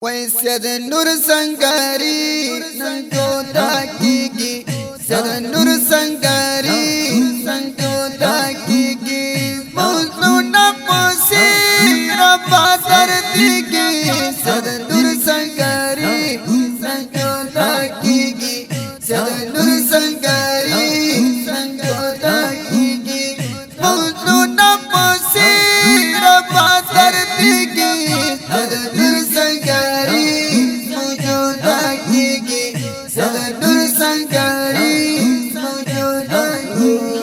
ويسد النور سنگاري سنگو تاكيكي سد النور سنگاري سنگو تاكيكي موضوع نفسي ربا درديكي سد النور سنگاري سنگو تاكيكي سد النور سنگاري سنگو تاكيكي موضوع نفسي ربا درديكي سد النور سنگاري موجود حقيقي سد النور سنگاري موجود حقيقي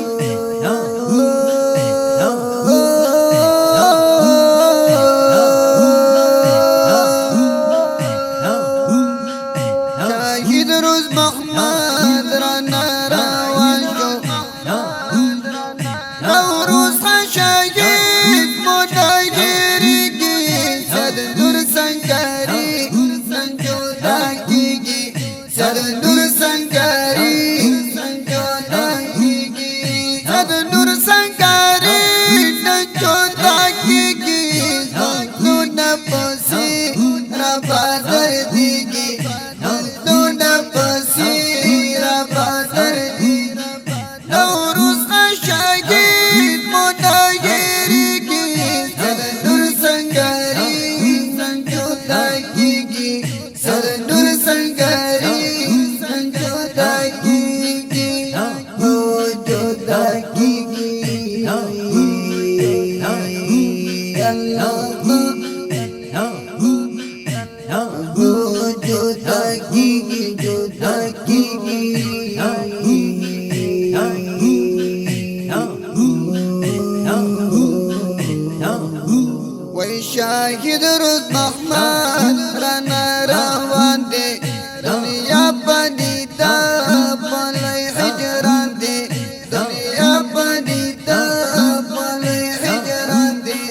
شاهد روز محمد رانا روانشو روز شاهد مدايريكي سد النور سنگاري سنجود حقيقي سد النور سنگاري سنجود حقيقي سد النور سنگاري سنجود حقيقي نور نفسي رفع درديكي نور نفسي رفع دردي نوروز شاهد مدايريكي سد النور سنگاري سنجود حقيقي سد النور سنگاري سنجود حقيقي موجود حقيقي موجود حقيقي جود وشاهد روز محمد رانا روان دي دنيا بديتا بلي حجران دي دنيا بديتا بلي حجران دي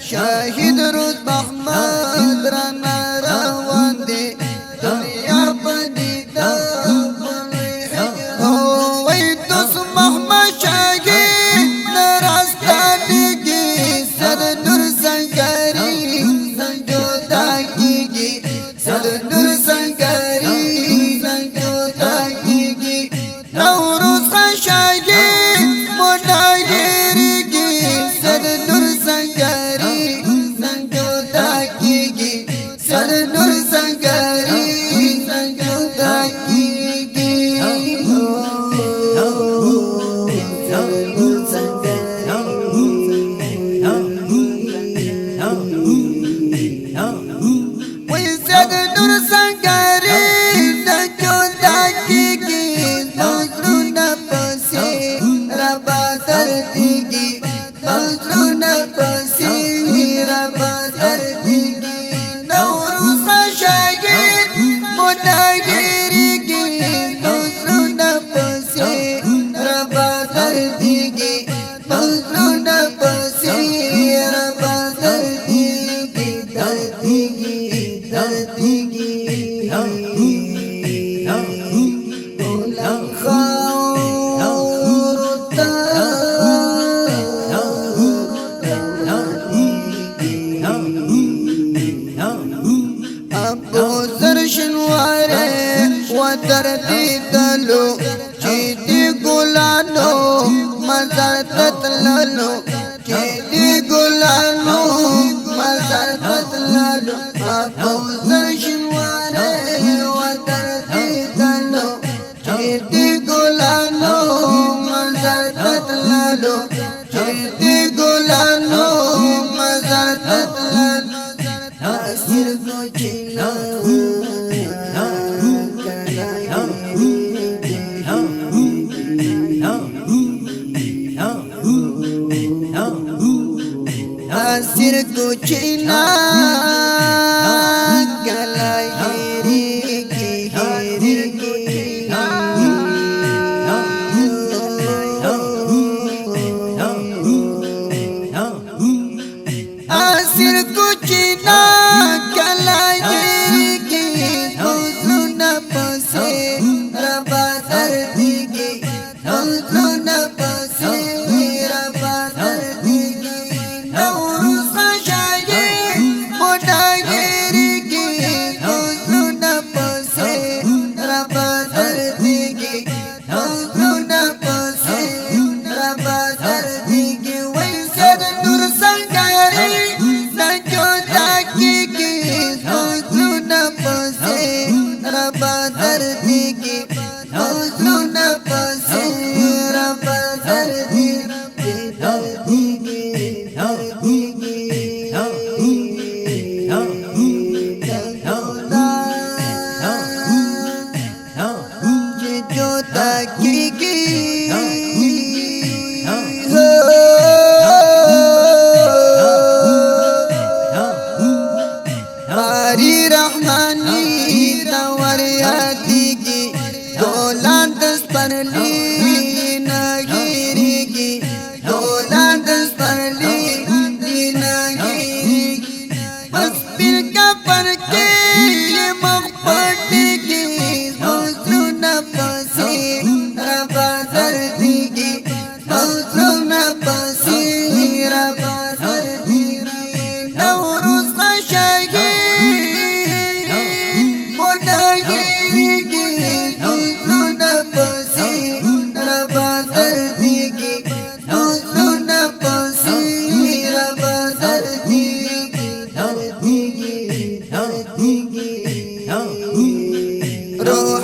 شاهد روز محمد رانا روان دي دنيا بديتا بلي حجران ويدوس محمد شاهد نراستانيكي سد النور سنگاري سنجود حقيقي سد النور سنگاري سنجود حقيقي نوروز شاهد مدايريكي سد النور سنگاري سنجود حقيقي سد النور سنگاري سنجود حقيقي ويسد النور سنگاري سنجود حقيقي موضوع نفسي ربا درديكي موضوع نفسي ربا درديكي نوروز شاهد مدايريكي موضوع نفسي ربا درديكي موضوع نفسي ربا درديكي درديكي درديكي أبو زرشنواري ودردي دلو جيدي قولانو مزار تتلالو جيدي قولانو مزار تتلالو أبو زرشنواري ودردي دلو جيدي قولانو مزار تتلالو جيدي قولانو مزار تتلالو أسير كوچينا أسير كوچينا كلا هيريكي هيريكي أسير كوچينا كلا هيريكي موضوع نفسي ربا درديكي موضوع نفسي ربا درديكي نوروز شاهد مدايريكي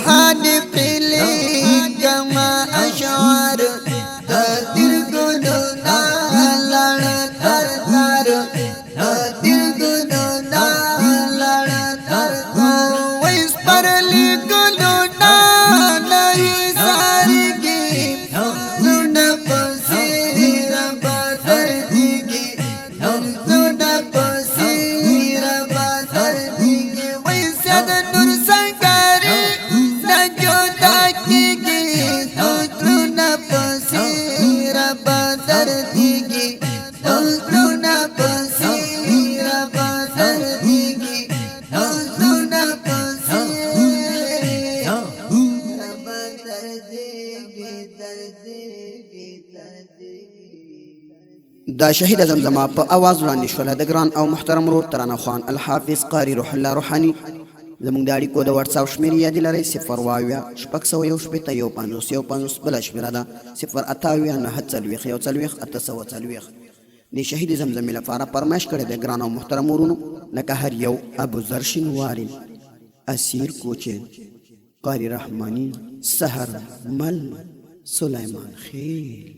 روحاني پلی کما اشعار دل گلو نالڑ تر تر دل گلو نالڑ تر تر ویس پر لی گلو نالڑ سارگی زن پسیر بادر دیگی زن پسیر بادر دیگی ویس ید نور سنگاری نجو تاکیگی زن پسیر بادر دیگی زن پسیر بادر دیگی زن پسیر بادر دیگی دا شهید زمزمه په आवाज وړاندې شوله د ګران او محترم ورور ترانه خوان الحافظ قاری روح الله روحاني زموږ د اړیکو د واتس اپ شمېرې یادې لرئ 0 بله شمېره ده 0 د شهید زمزمې لپاره فرمایش کړی د ګران او محترم ورونو لکه هر یو ابو ذر شینواري اسیر کوچن قاری رحماني سحر مل سلیمان خیل